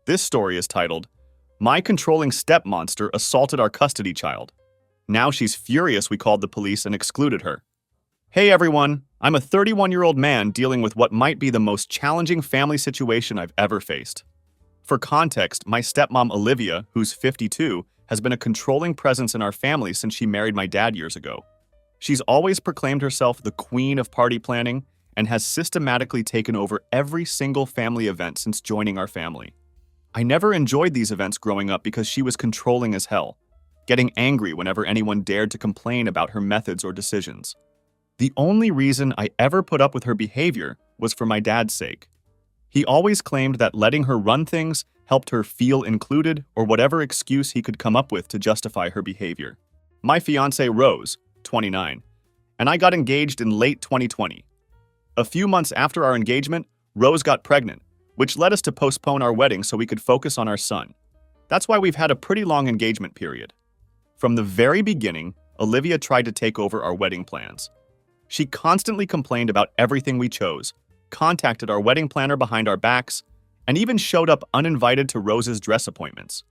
This story is titled, My Controlling StepMonster Assaulted Our Custody Child. Now she's furious we called the police and excluded her. Hey everyone, I'm a 31-year-old man dealing with what might be the most challenging family situation I've ever faced. For context, my stepmom Olivia, who's 52, has been a controlling presence in our family since she married my dad years ago. She's always proclaimed herself the queen of party planning and has systematically taken over every single family event since joining our family. I never enjoyed these events growing up because she was controlling as hell, getting angry whenever anyone dared to complain about her methods or decisions. The only reason I ever put up with her behavior was for my dad's sake. He always claimed that letting her run things helped her feel included or whatever excuse he could come up with to justify her behavior. My fiancée Rose, 29, and I got engaged in late 2020. A few months after our engagement, Rose got pregnant, which led us to postpone our wedding so we could focus on our son. That's why we've had a pretty long engagement period. From the very beginning, Olivia tried to take over our wedding plans. She constantly complained about everything we chose, contacted our wedding planner behind our backs, and even showed up uninvited to Rose's dress appointments.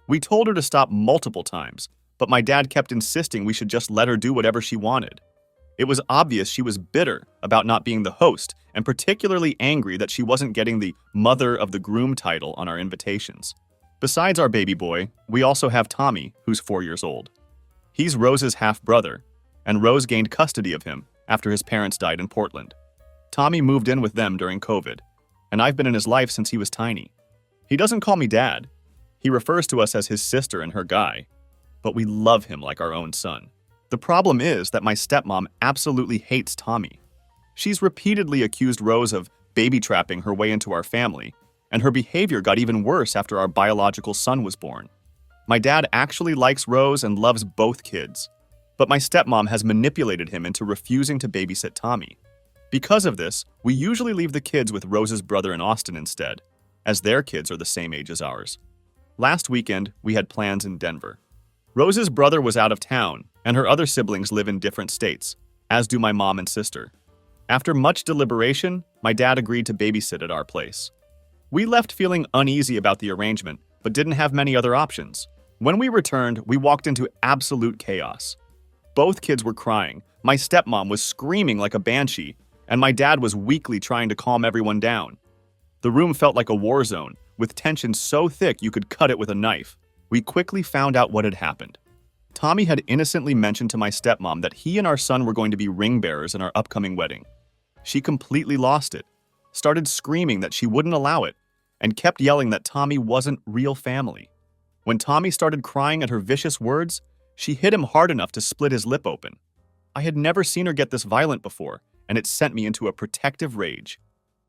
We told her to stop multiple times, but my dad kept insisting we should just let her do whatever she wanted. It was obvious she was bitter about not being the host and particularly angry that she wasn't getting the mother of the groom title on our invitations. Besides our baby boy, we also have Tommy, who's 4 years old. He's Rose's half-brother, and Rose gained custody of him after his parents died in Portland. Tommy moved in with them during COVID, and I've been in his life since he was tiny. He doesn't call me dad. He refers to us as his sister and her guy, but we love him like our own son. The problem is that my stepmom absolutely hates Tommy. She's repeatedly accused Rose of baby-trapping her way into our family, and her behavior got even worse after our biological son was born. My dad actually likes Rose and loves both kids, but my stepmom has manipulated him into refusing to babysit Tommy. Because of this, we usually leave the kids with Rose's brother in Austin instead, as their kids are the same age as ours. Last weekend, we had plans in Denver. Rose's brother was out of town, and her other siblings live in different states, as do my mom and sister. After much deliberation, my dad agreed to babysit at our place. We left feeling uneasy about the arrangement, but didn't have many other options. When we returned, we walked into absolute chaos. Both kids were crying, my stepmom was screaming like a banshee, and my dad was weakly trying to calm everyone down. The room felt like a war zone, with tension so thick you could cut it with a knife. We quickly found out what had happened. Tommy had innocently mentioned to my stepmom that he and our son were going to be ring bearers in our upcoming wedding. She completely lost it, started screaming that she wouldn't allow it, and kept yelling that Tommy wasn't real family. When Tommy started crying at her vicious words, she hit him hard enough to split his lip open. I had never seen her get this violent before, and it sent me into a protective rage.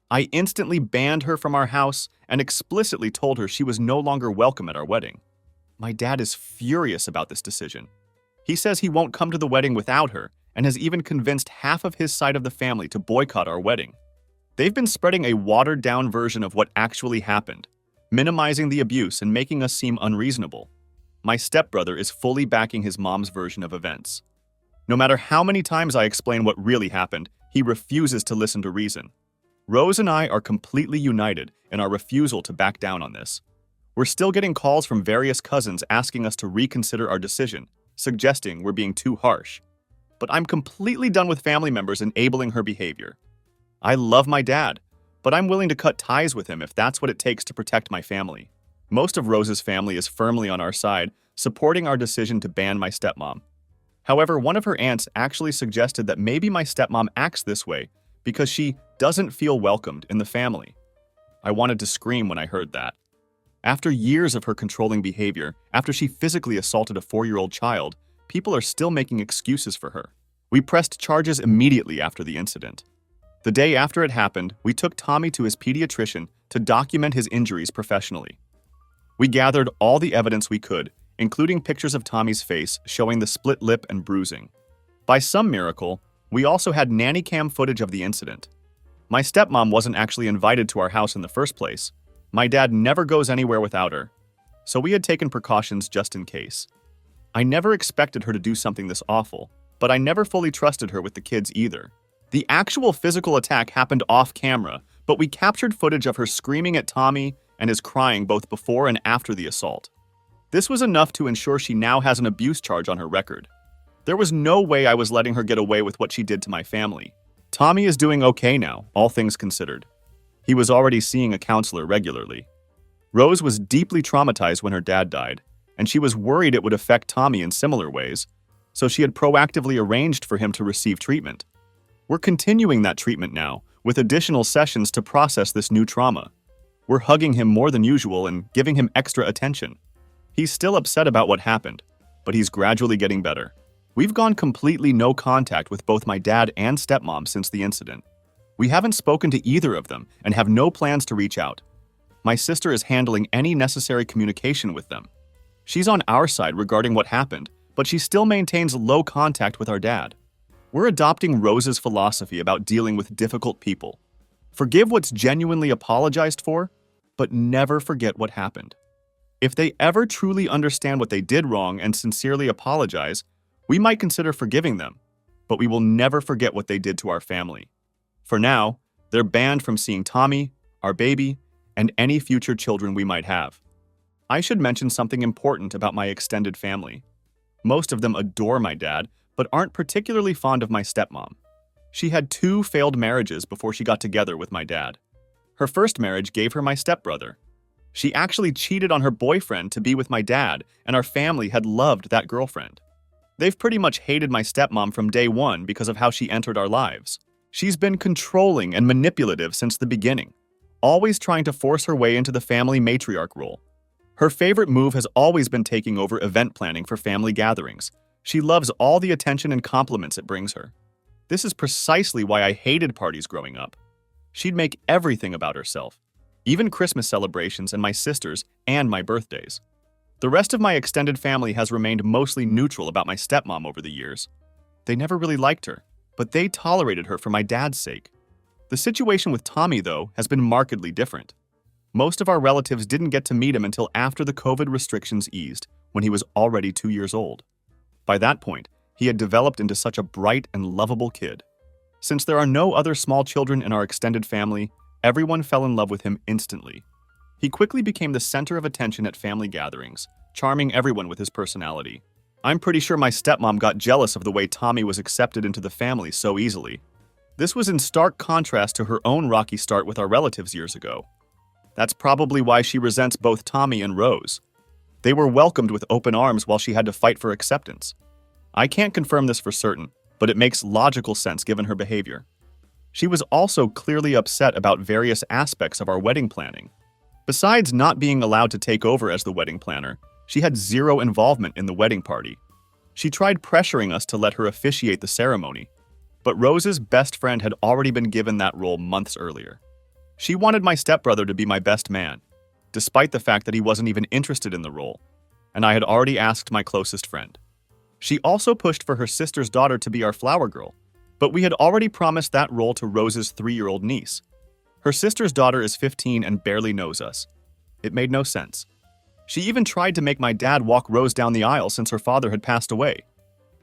I instantly banned her from our house and explicitly told her she was no longer welcome at our wedding. My dad is furious about this decision. He says he won't come to the wedding without her and has even convinced half of his side of the family to boycott our wedding. They've been spreading a watered-down version of what actually happened, minimizing the abuse and making us seem unreasonable. My stepbrother is fully backing his mom's version of events. No matter how many times I explain what really happened, he refuses to listen to reason. Rose and I are completely united in our refusal to back down on this. We're still getting calls from various cousins asking us to reconsider our decision, suggesting we're being too harsh. But I'm completely done with family members enabling her behavior. I love my dad, but I'm willing to cut ties with him if that's what it takes to protect my family. Most of Rose's family is firmly on our side, supporting our decision to ban my stepmom. However, one of her aunts actually suggested that maybe my stepmom acts this way because she doesn't feel welcomed in the family. I wanted to scream when I heard that. After years of her controlling behavior, after she physically assaulted a 4-year-old child, people are still making excuses for her. We pressed charges immediately after the incident. The day after it happened, we took Tommy to his pediatrician to document his injuries professionally. We gathered all the evidence we could, including pictures of Tommy's face showing the split lip and bruising. By some miracle, we also had nanny cam footage of the incident. My stepmom wasn't actually invited to our house in the first place. My dad never goes anywhere without her, so we had taken precautions just in case. I never expected her to do something this awful, but I never fully trusted her with the kids either. The actual physical attack happened off camera, but we captured footage of her screaming at Tommy, and is crying both before and after the assault. This was enough to ensure she now has an abuse charge on her record. There was no way I was letting her get away with what she did to my family. Tommy is doing okay now, all things considered. He was already seeing a counselor regularly. Rose was deeply traumatized when her dad died, and she was worried it would affect Tommy in similar ways, so she had proactively arranged for him to receive treatment. We're continuing that treatment now, with additional sessions to process this new trauma. We're hugging him more than usual and giving him extra attention. He's still upset about what happened, but he's gradually getting better. We've gone completely no contact with both my dad and stepmom since the incident. We haven't spoken to either of them and have no plans to reach out. My sister is handling any necessary communication with them. She's on our side regarding what happened, but she still maintains low contact with our dad. We're adopting Rose's philosophy about dealing with difficult people. Forgive what's genuinely apologized for, but never forget what happened. If they ever truly understand what they did wrong and sincerely apologize, we might consider forgiving them, but we will never forget what they did to our family. For now, they're banned from seeing Tommy, our baby, and any future children we might have. I should mention something important about my extended family. Most of them adore my dad, but aren't particularly fond of my stepmom. She had 2 failed marriages before she got together with my dad. Her first marriage gave her my stepbrother. She actually cheated on her boyfriend to be with my dad, and our family had loved that girlfriend. They've pretty much hated my stepmom from day one because of how she entered our lives. She's been controlling and manipulative since the beginning, always trying to force her way into the family matriarch role. Her favorite move has always been taking over event planning for family gatherings. She loves all the attention and compliments it brings her. This is precisely why I hated parties growing up. She'd make everything about herself, even Christmas celebrations and my sister's and my birthdays. The rest of my extended family has remained mostly neutral about my stepmom over the years. They never really liked her, but they tolerated her for my dad's sake. The situation with Tommy, though, has been markedly different. Most of our relatives didn't get to meet him until after the COVID restrictions eased, when he was already 2 years old. By that point, he had developed into such a bright and lovable kid. Since there are no other small children in our extended family, everyone fell in love with him instantly. He quickly became the center of attention at family gatherings, charming everyone with his personality. I'm pretty sure my stepmom got jealous of the way Tommy was accepted into the family so easily. This was in stark contrast to her own rocky start with our relatives years ago. That's probably why she resents both Tommy and Rose. They were welcomed with open arms while she had to fight for acceptance. I can't confirm this for certain, but it makes logical sense given her behavior. She was also clearly upset about various aspects of our wedding planning. Besides not being allowed to take over as the wedding planner, she had zero involvement in the wedding party. She tried pressuring us to let her officiate the ceremony, but Rose's best friend had already been given that role months earlier. She wanted my stepbrother to be my best man, despite the fact that he wasn't even interested in the role, and I had already asked my closest friend. She also pushed for her sister's daughter to be our flower girl, but we had already promised that role to Rose's 3-year-old niece. Her sister's daughter is 15 and barely knows us. It made no sense. She even tried to make my dad walk Rose down the aisle since her father had passed away,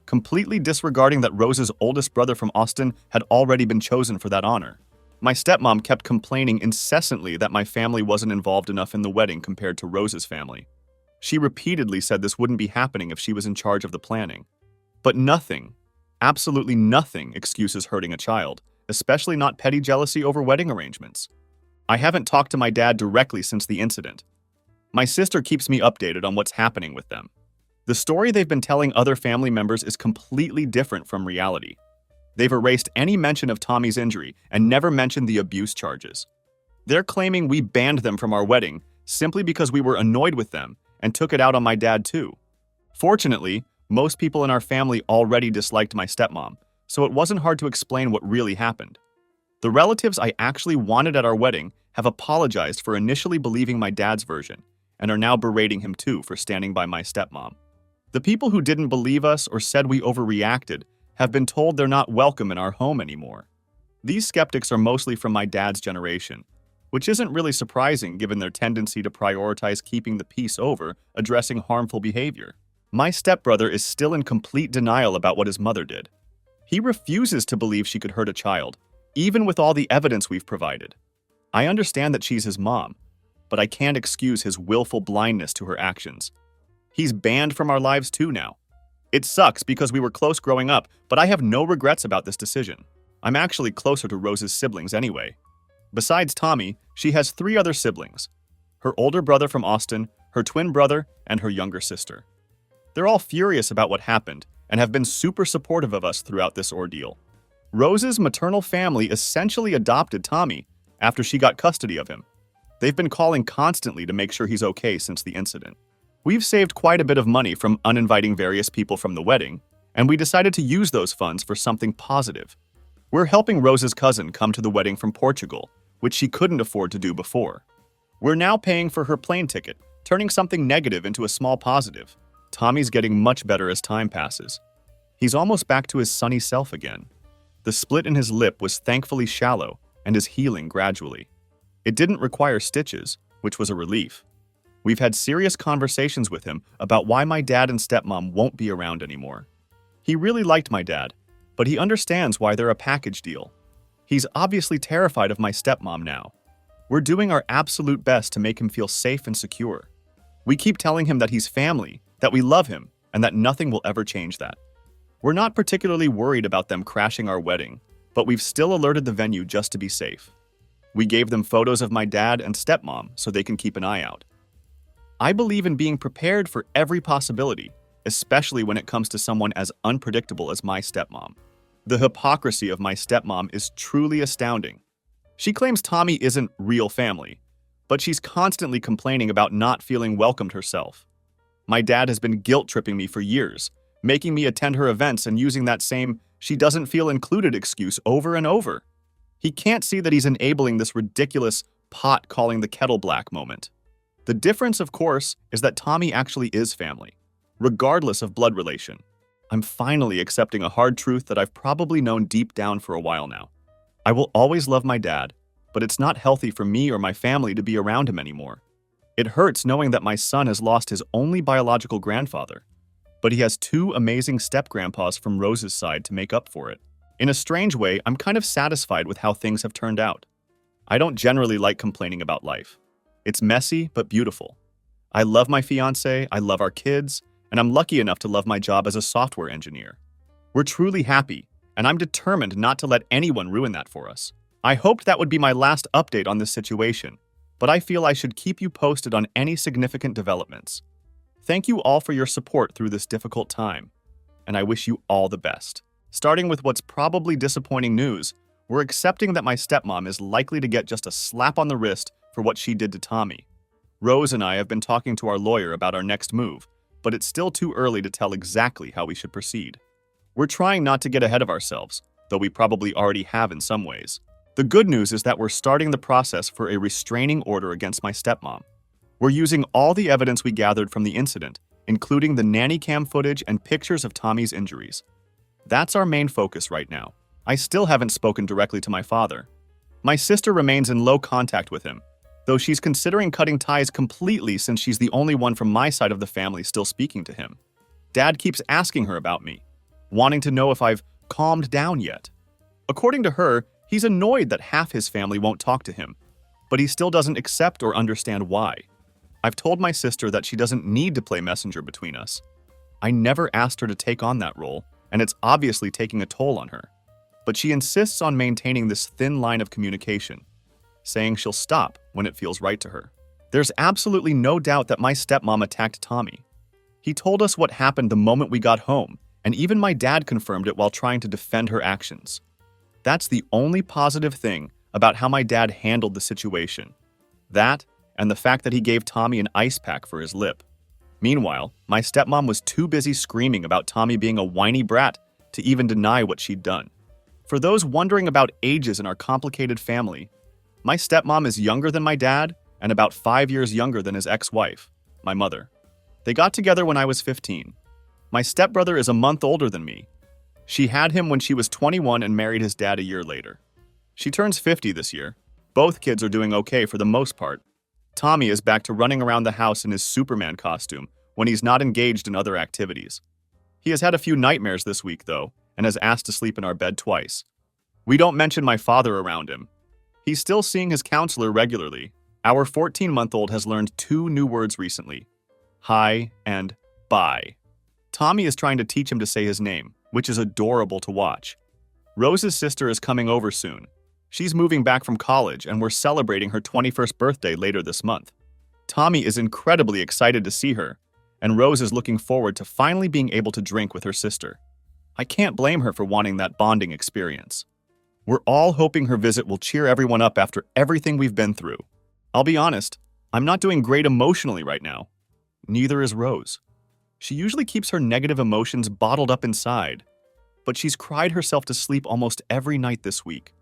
completely disregarding that Rose's oldest brother from Austin had already been chosen for that honor. My stepmom kept complaining incessantly that my family wasn't involved enough in the wedding compared to Rose's family. She repeatedly said this wouldn't be happening if she was in charge of the planning. But nothing, absolutely nothing, excuses hurting a child, especially not petty jealousy over wedding arrangements. I haven't talked to my dad directly since the incident. My sister keeps me updated on what's happening with them. The story they've been telling other family members is completely different from reality. They've erased any mention of Tommy's injury and never mentioned the abuse charges. They're claiming we banned them from our wedding simply because we were annoyed with them and took it out on my dad too. Fortunately, most people in our family already disliked my stepmom, so it wasn't hard to explain what really happened. The relatives I actually wanted at our wedding have apologized for initially believing my dad's version and are now berating him too for standing by my stepmom. The people who didn't believe us or said we overreacted have been told they're not welcome in our home anymore. These skeptics are mostly from my dad's generation, which isn't really surprising given their tendency to prioritize keeping the peace over addressing harmful behavior. My stepbrother is still in complete denial about what his mother did. He refuses to believe she could hurt a child, even with all the evidence we've provided. I understand that she's his mom, but I can't excuse his willful blindness to her actions. He's banned from our lives too now. It sucks because we were close growing up, but I have no regrets about this decision. I'm actually closer to Rose's siblings anyway. Besides Tommy, she has 3 other siblings. Her older brother from Austin, her twin brother, and her younger sister. They're all furious about what happened and have been super supportive of us throughout this ordeal. Rose's maternal family essentially adopted Tommy after she got custody of him. They've been calling constantly to make sure he's okay since the incident. We've saved quite a bit of money from uninviting various people from the wedding, and we decided to use those funds for something positive. We're helping Rose's cousin come to the wedding from Portugal, which she couldn't afford to do before. We're now paying for her plane ticket, turning something negative into a small positive. Tommy's getting much better as time passes. He's almost back to his sunny self again. The split in his lip was thankfully shallow and is healing gradually. It didn't require stitches, which was a relief. We've had serious conversations with him about why my dad and stepmom won't be around anymore. He really liked my dad, but he understands why they're a package deal. He's obviously terrified of my stepmom now. We're doing our absolute best to make him feel safe and secure. We keep telling him that he's family, that we love him, and that nothing will ever change that. We're not particularly worried about them crashing our wedding, but we've still alerted the venue just to be safe. We gave them photos of my dad and stepmom so they can keep an eye out. I believe in being prepared for every possibility, especially when it comes to someone as unpredictable as my stepmom. The hypocrisy of my stepmom is truly astounding. She claims Tommy isn't real family, but she's constantly complaining about not feeling welcomed herself. My dad has been guilt-tripping me for years, making me attend her events and using that same "she doesn't feel included" excuse over and over. He can't see that he's enabling this ridiculous pot calling the kettle black moment. The difference, of course, is that Tommy actually is family, regardless of blood relation. I'm finally accepting a hard truth that I've probably known deep down for a while now. I will always love my dad, but it's not healthy for me or my family to be around him anymore. It hurts knowing that my son has lost his only biological grandfather, but he has 2 amazing step-grandpas from Rose's side to make up for it. In a strange way, I'm kind of satisfied with how things have turned out. I don't generally like complaining about life. It's messy, but beautiful. I love my fiancé, I love our kids, and I'm lucky enough to love my job as a software engineer. We're truly happy, and I'm determined not to let anyone ruin that for us. I hoped that would be my last update on this situation, but I feel I should keep you posted on any significant developments. Thank you all for your support through this difficult time, and I wish you all the best. Starting with what's probably disappointing news, we're accepting that my stepmom is likely to get just a slap on the wrist for what she did to Tommy. Rose and I have been talking to our lawyer about our next move, but it's still too early to tell exactly how we should proceed. We're trying not to get ahead of ourselves, though we probably already have in some ways. The good news is that we're starting the process for a restraining order against my stepmom. We're using all the evidence we gathered from the incident, including the nanny cam footage and pictures of Tommy's injuries. That's our main focus right now. I still haven't spoken directly to my father. My sister remains in low contact with him, though she's considering cutting ties completely since she's the only one from my side of the family still speaking to him. Dad keeps asking her about me, wanting to know if I've calmed down yet. According to her, he's annoyed that half his family won't talk to him, but he still doesn't accept or understand why. I've told my sister that she doesn't need to play messenger between us. I never asked her to take on that role, and it's obviously taking a toll on her. But she insists on maintaining this thin line of communication, saying she'll stop when it feels right to her. There's absolutely no doubt that my stepmom attacked Tommy. He told us what happened the moment we got home, and even my dad confirmed it while trying to defend her actions. That's the only positive thing about how my dad handled the situation. That, and the fact that he gave Tommy an ice pack for his lip. Meanwhile, my stepmom was too busy screaming about Tommy being a whiny brat to even deny what she'd done. For those wondering about ages in our complicated family, my stepmom is younger than my dad and about 5 years younger than his ex-wife, my mother. They got together when I was 15. My stepbrother is a month older than me. She had him when she was 21 and married his dad a year later. She turns 50 this year. Both kids are doing okay for the most part. Tommy is back to running around the house in his Superman costume when he's not engaged in other activities. He has had a few nightmares this week, though, and has asked to sleep in our bed twice. We don't mention my father around him. He's still seeing his counselor regularly, Our 14-month-old has learned 2 new words recently, hi and bye. Tommy is trying to teach him to say his name, which is adorable to watch. Rose's sister is coming over soon. She's moving back from college and we're celebrating her 21st birthday later this month. Tommy is incredibly excited to see her, and Rose is looking forward to finally being able to drink with her sister. I can't blame her for wanting that bonding experience. We're all hoping her visit will cheer everyone up after everything we've been through. I'll be honest, I'm not doing great emotionally right now. Neither is Rose. She usually keeps her negative emotions bottled up inside, but she's cried herself to sleep almost every night this week.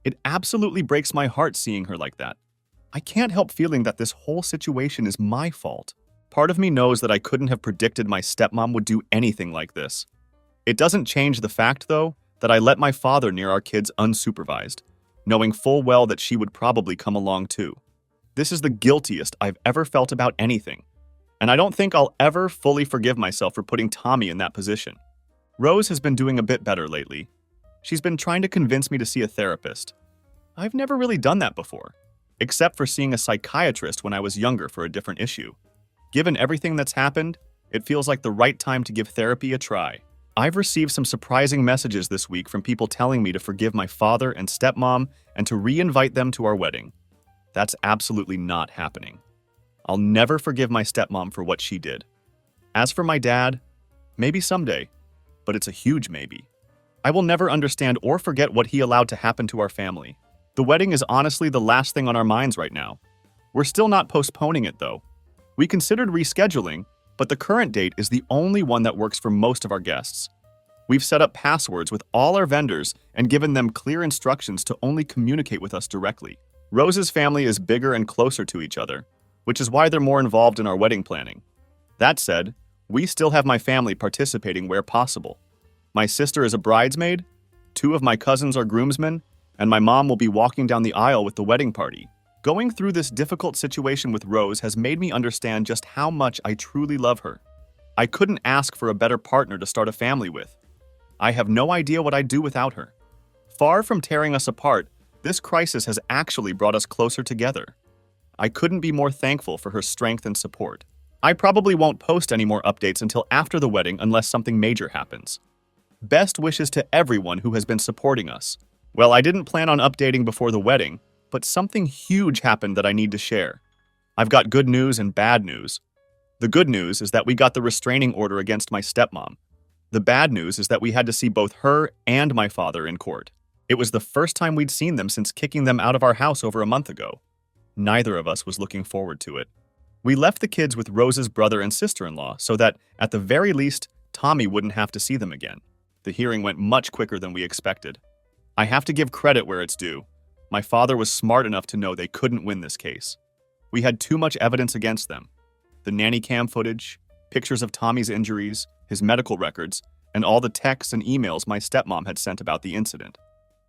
It absolutely breaks my heart seeing her like that. I can't help feeling that this whole situation is my fault. Part of me knows that I couldn't have predicted my stepmom would do anything like this. It doesn't change the fact, though, that I let my father near our kids unsupervised, knowing full well that she would probably come along too. This is the guiltiest I've ever felt about anything, and I don't think I'll ever fully forgive myself for putting Tommy in that position. Rose has been doing a bit better lately. She's been trying to convince me to see a therapist. I've never really done that before, except for seeing a psychiatrist when I was younger for a different issue. Given everything that's happened, it feels like the right time to give therapy a try. I've received some surprising messages this week from people telling me to forgive my father and stepmom and to re-invite them to our wedding. That's absolutely not happening. I'll never forgive my stepmom for what she did. As for my dad, maybe someday, but it's a huge maybe. I will never understand or forget what he allowed to happen to our family. The wedding is honestly the last thing on our minds right now. We're still not postponing it, though. We considered rescheduling, but the current date is the only one that works for most of our guests. We've set up passwords with all our vendors and given them clear instructions to only communicate with us directly. Rose's family is bigger and closer to each other, which is why they're more involved in our wedding planning. That said, we still have my family participating where possible. My sister is a bridesmaid, 2 of my cousins are groomsmen, and my mom will be walking down the aisle with the wedding party. Going through this difficult situation with Rose has made me understand just how much I truly love her. I couldn't ask for a better partner to start a family with. I have no idea what I'd do without her. Far from tearing us apart, this crisis has actually brought us closer together. I couldn't be more thankful for her strength and support. I probably won't post any more updates until after the wedding unless something major happens. Best wishes to everyone who has been supporting us. Well, I didn't plan on updating before the wedding, but something huge happened that I need to share. I've got good news and bad news. The good news is that we got the restraining order against my stepmom. The bad news is that we had to see both her and my father in court. It was the first time we'd seen them since kicking them out of our house over a month ago. Neither of us was looking forward to it. We left the kids with Rose's brother and sister-in-law so that, at the very least, Tommy wouldn't have to see them again. The hearing went much quicker than we expected. I have to give credit where it's due. My father was smart enough to know they couldn't win this case. We had too much evidence against them. The nanny cam footage, pictures of Tommy's injuries, his medical records, and all the texts and emails my stepmom had sent about the incident.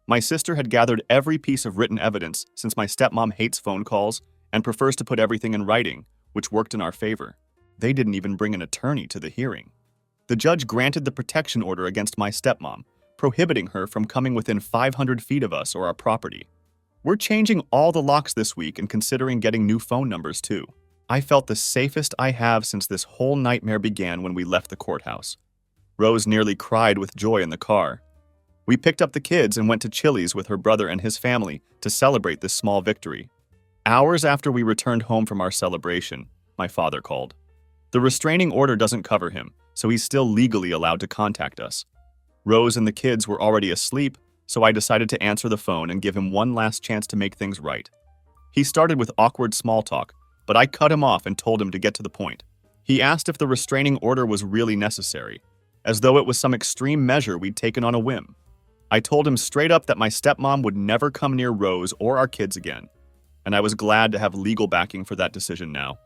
My sister had gathered every piece of written evidence since my stepmom hates phone calls and prefers to put everything in writing, which worked in our favor. They didn't even bring an attorney to the hearing. The judge granted the protection order against my stepmom, prohibiting her from coming within 500 feet of us or our property. We're changing all the locks this week and considering getting new phone numbers too. I felt the safest I have since this whole nightmare began when we left the courthouse. Rose nearly cried with joy in the car. We picked up the kids and went to Chili's with her brother and his family to celebrate this small victory. Hours after we returned home from our celebration, my father called. The restraining order doesn't cover him, so he's still legally allowed to contact us. Rose and the kids were already asleep, so I decided to answer the phone and give him one last chance to make things right. He started with awkward small talk, but I cut him off and told him to get to the point. He asked if the restraining order was really necessary, as though it was some extreme measure we'd taken on a whim. I told him straight up that my stepmom would never come near Rose or our kids again, and I was glad to have legal backing for that decision now.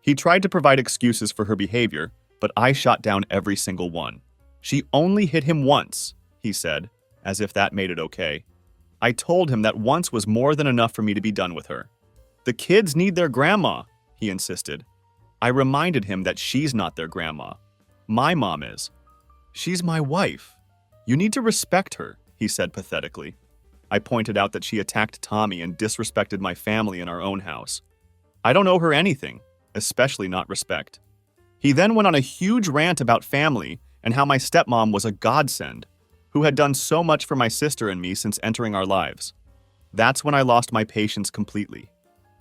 He tried to provide excuses for her behavior, but I shot down every single one. She only hit him once, he said, as if that made it okay. I told him that once was more than enough for me to be done with her. The kids need their grandma, he insisted. I reminded him that she's not their grandma. My mom is. She's my wife. You need to respect her, he said pathetically. I pointed out that she attacked Tommy and disrespected my family in our own house. I don't owe her anything, especially not respect. He then went on a huge rant about family and how my stepmom was a godsend, who had done so much for my sister and me since entering our lives. That's when I lost my patience completely.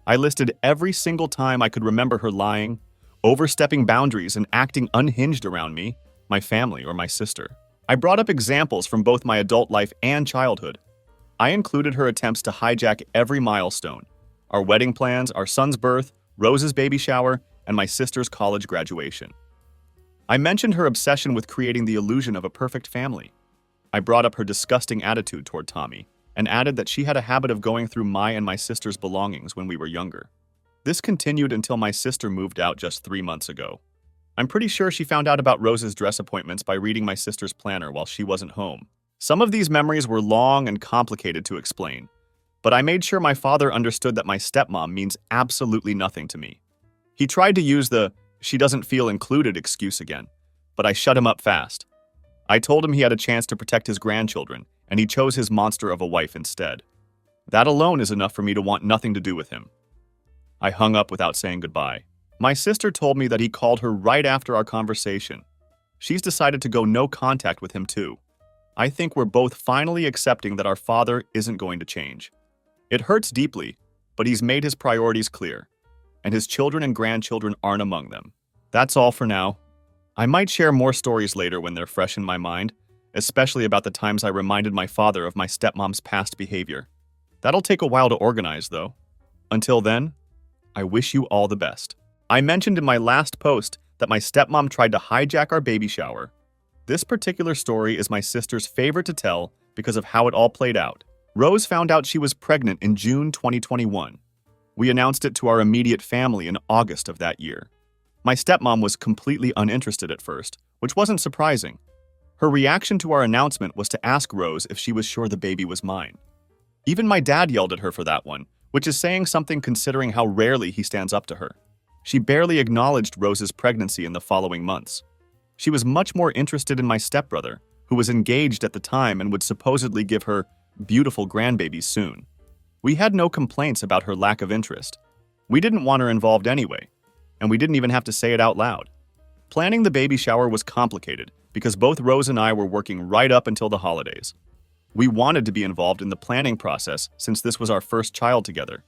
I listed every single time I could remember her lying, overstepping boundaries, and acting unhinged around me, my family, or my sister. I brought up examples from both my adult life and childhood. I included her attempts to hijack every milestone: our wedding plans, our son's birth, Rose's baby shower, and my sister's college graduation. I mentioned her obsession with creating the illusion of a perfect family. I brought up her disgusting attitude toward Tommy, and added that she had a habit of going through my and my sister's belongings when we were younger. This continued until my sister moved out just 3 months ago. I'm pretty sure she found out about Rose's dress appointments by reading my sister's planner while she wasn't home. Some of these memories were long and complicated to explain, but I made sure my father understood that my stepmom means absolutely nothing to me. He tried to use the "she doesn't feel included" excuse again, but I shut him up fast. I told him he had a chance to protect his grandchildren, and he chose his monster of a wife instead. That alone is enough for me to want nothing to do with him. I hung up without saying goodbye. My sister told me that he called her right after our conversation. She's decided to go no contact with him too. I think we're both finally accepting that our father isn't going to change. It hurts deeply, but he's made his priorities clear, and his children and grandchildren aren't among them. That's all for now. I might share more stories later when they're fresh in my mind, especially about the times I reminded my father of my stepmom's past behavior. That'll take a while to organize, though. Until then, I wish you all the best. I mentioned in my last post that my stepmom tried to hijack our baby shower. This particular story is my sister's favorite to tell because of how it all played out. Rose found out she was pregnant in June 2021. We announced it to our immediate family in August of that year. My stepmom was completely uninterested at first, which wasn't surprising. Her reaction to our announcement was to ask Rose if she was sure the baby was mine. Even my dad yelled at her for that one, which is saying something considering how rarely he stands up to her. She barely acknowledged Rose's pregnancy in the following months. She was much more interested in my stepbrother, who was engaged at the time and would supposedly give her beautiful grandbabies soon. We had no complaints about her lack of interest. We didn't want her involved anyway, and we didn't even have to say it out loud. Planning the baby shower was complicated because both Rose and I were working right up until the holidays. We wanted to be involved in the planning process since this was our first child together.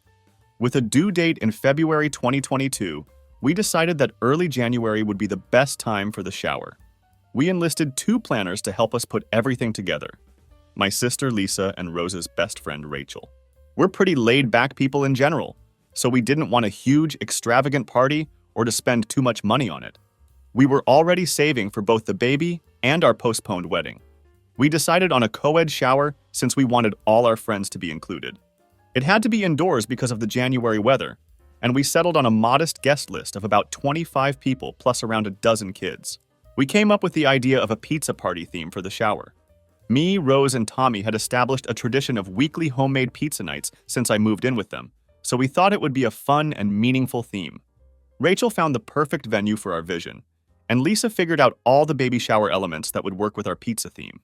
With a due date in February 2022, we decided that early January would be the best time for the shower. We enlisted 2 planners to help us put everything together: my sister Lisa and Rose's best friend Rachel. We're pretty laid-back people in general, so we didn't want a huge, extravagant party or to spend too much money on it. We were already saving for both the baby and our postponed wedding. We decided on a co-ed shower since we wanted all our friends to be included. It had to be indoors because of the January weather, and we settled on a modest guest list of about 25 people plus around a dozen kids. We came up with the idea of a pizza party theme for the shower. Me, Rose, and Tommy had established a tradition of weekly homemade pizza nights since I moved in with them, so we thought it would be a fun and meaningful theme. Rachel found the perfect venue for our vision, and Lisa figured out all the baby shower elements that would work with our pizza theme.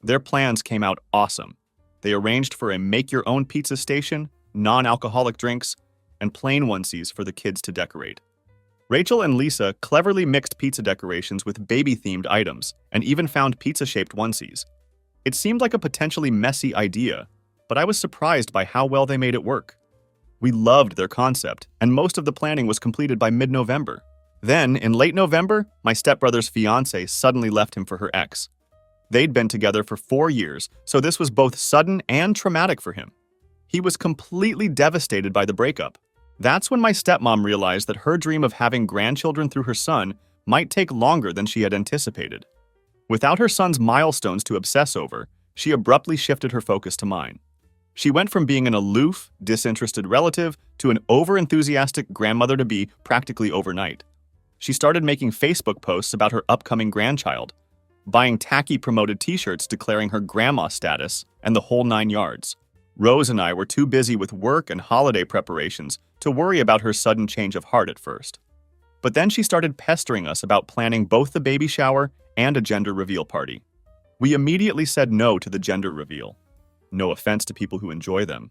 Their plans came out awesome. They arranged for a make-your-own pizza station, non-alcoholic drinks, and plain onesies for the kids to decorate. Rachel and Lisa cleverly mixed pizza decorations with baby-themed items and even found pizza-shaped onesies. It seemed like a potentially messy idea, but I was surprised by how well they made it work. We loved their concept, and most of the planning was completed by mid-November. Then, in late November, my stepbrother's fiancée suddenly left him for her ex. They'd been together for 4 years, so this was both sudden and traumatic for him. He was completely devastated by the breakup. That's when my stepmom realized that her dream of having grandchildren through her son might take longer than she had anticipated. Without her son's milestones to obsess over, she abruptly shifted her focus to mine. She went from being an aloof, disinterested relative to an over-enthusiastic grandmother-to-be practically overnight. She started making Facebook posts about her upcoming grandchild, buying tacky promoted t-shirts declaring her grandma status, and the whole 9 yards. Rose and I were too busy with work and holiday preparations to worry about her sudden change of heart at first. But then she started pestering us about planning both the baby shower and a gender reveal party. We immediately said no to the gender reveal. No offense to people who enjoy them.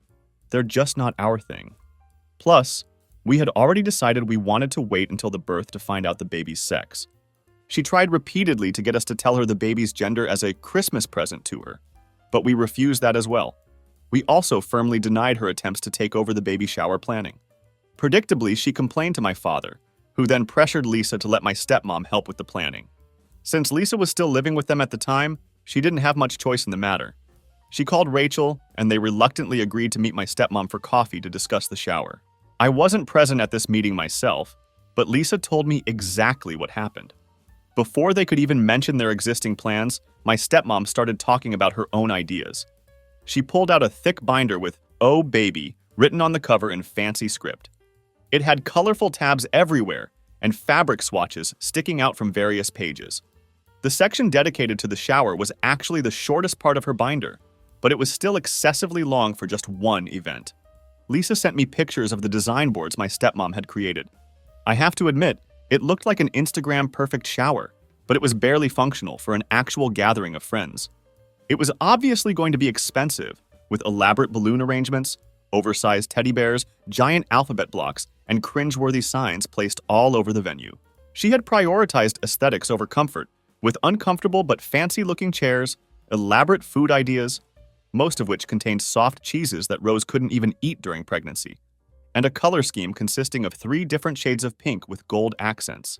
They're just not our thing. Plus, We had already decided we wanted to wait until the birth to find out the baby's sex. She tried repeatedly to get us to tell her the baby's gender as a Christmas present to her, but we refused that as well. We also firmly denied her attempts to take over the baby shower planning. Predictably, she complained to my father, who then pressured Lisa to let my stepmom help with the planning. Since Lisa was still living with them at the time, she didn't have much choice in the matter. She called Rachel, and they reluctantly agreed to meet my stepmom for coffee to discuss the shower. I wasn't present at this meeting myself, but Lisa told me exactly what happened. Before they could even mention their existing plans, my stepmom started talking about her own ideas. She pulled out a thick binder with "Oh Baby" written on the cover in fancy script. It had colorful tabs everywhere and fabric swatches sticking out from various pages. The section dedicated to the shower was actually the shortest part of her binder, but it was still excessively long for just one event. Lisa sent me pictures of the design boards my stepmom had created. I have to admit, it looked like an Instagram-perfect shower, but it was barely functional for an actual gathering of friends. It was obviously going to be expensive, with elaborate balloon arrangements, oversized teddy bears, giant alphabet blocks, and cringeworthy signs placed all over the venue. She had prioritized aesthetics over comfort, with uncomfortable but fancy-looking chairs, elaborate food ideas, most of which contained soft cheeses that Rose couldn't even eat during pregnancy, and a color scheme consisting of 3 different shades of pink with gold accents.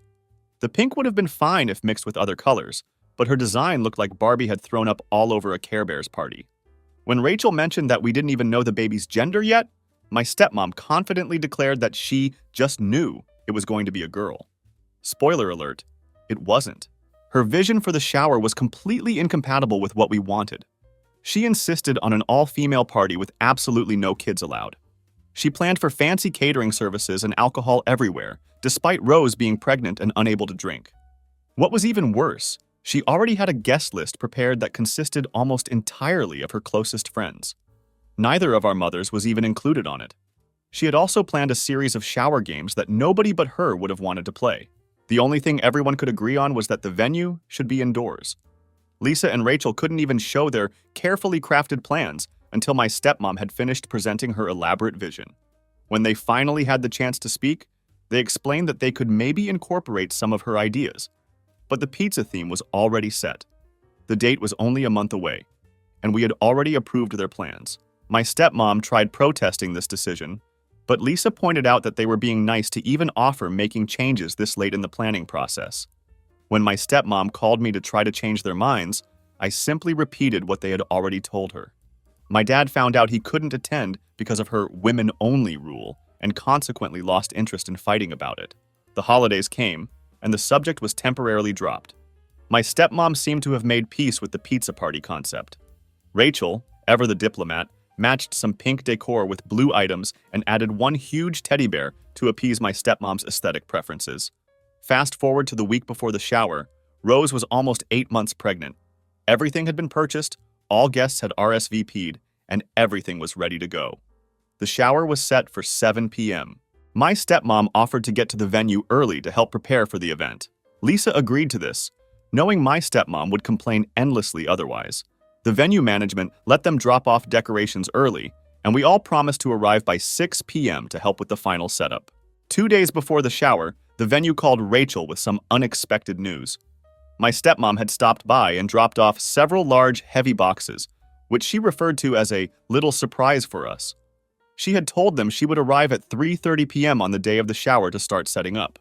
The pink would have been fine if mixed with other colors, but her design looked like Barbie had thrown up all over a Care Bears party. When Rachel mentioned that we didn't even know the baby's gender yet, my stepmom confidently declared that she just knew it was going to be a girl. Spoiler alert, it wasn't. Her vision for the shower was completely incompatible with what we wanted. She insisted on an all-female party with absolutely no kids allowed. She planned for fancy catering services and alcohol everywhere, despite Rose being pregnant and unable to drink. What was even worse, she already had a guest list prepared that consisted almost entirely of her closest friends. Neither of our mothers was even included on it. She had also planned a series of shower games that nobody but her would have wanted to play. The only thing everyone could agree on was that the venue should be indoors. Lisa and Rachel couldn't even show their carefully crafted plans until my stepmom had finished presenting her elaborate vision. When they finally had the chance to speak, they explained that they could maybe incorporate some of her ideas. But the pizza theme was already set. The date was only a month away, and we had already approved their plans. My stepmom tried protesting this decision, but Lisa pointed out that they were being nice to even offer making changes this late in the planning process. When my stepmom called me to try to change their minds, I simply repeated what they had already told her. My dad found out he couldn't attend because of her women-only rule and consequently lost interest in fighting about it. The holidays came, and the subject was temporarily dropped. My stepmom seemed to have made peace with the pizza party concept. Rachel, ever the diplomat, matched some pink decor with blue items and added one huge teddy bear to appease my stepmom's aesthetic preferences. Fast forward to the week before the shower, Rose was almost 8 months pregnant. Everything had been purchased, all guests had RSVP'd, and everything was ready to go. The shower was set for 7 p.m. My stepmom offered to get to the venue early to help prepare for the event. Lisa agreed to this, knowing my stepmom would complain endlessly otherwise. The venue management let them drop off decorations early, and we all promised to arrive by 6 p.m. to help with the final setup. 2 days before the shower, the venue called Rachel with some unexpected news. My stepmom had stopped by and dropped off several large, heavy boxes, which she referred to as a little surprise for us. She had told them she would arrive at 3:30 p.m. on the day of the shower to start setting up.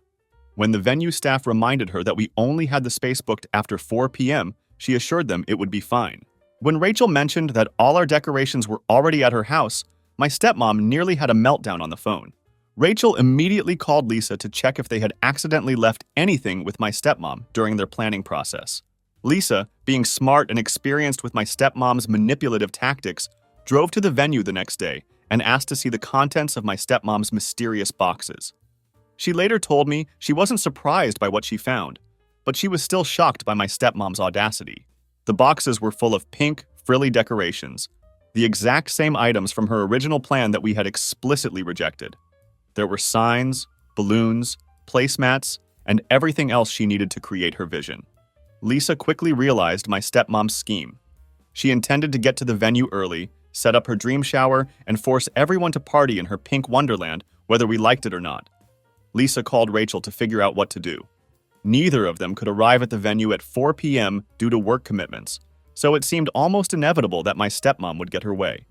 When the venue staff reminded her that we only had the space booked after 4 p.m., she assured them it would be fine. When Rachel mentioned that all our decorations were already at her house, my stepmom nearly had a meltdown on the phone. Rachel immediately called Lisa to check if they had accidentally left anything with my stepmom during their planning process. Lisa, being smart and experienced with my stepmom's manipulative tactics, drove to the venue the next day and asked to see the contents of my stepmom's mysterious boxes. She later told me she wasn't surprised by what she found, but she was still shocked by my stepmom's audacity. The boxes were full of pink, frilly decorations, the exact same items from her original plan that we had explicitly rejected. There were signs, balloons, placemats, and everything else she needed to create her vision. Lisa quickly realized my stepmom's scheme. She intended to get to the venue early, set up her dream shower, and force everyone to party in her pink wonderland whether we liked it or not. Lisa called Rachel to figure out what to do. Neither of them could arrive at the venue at 4 p.m. due to work commitments, so it seemed almost inevitable that my stepmom would get her way.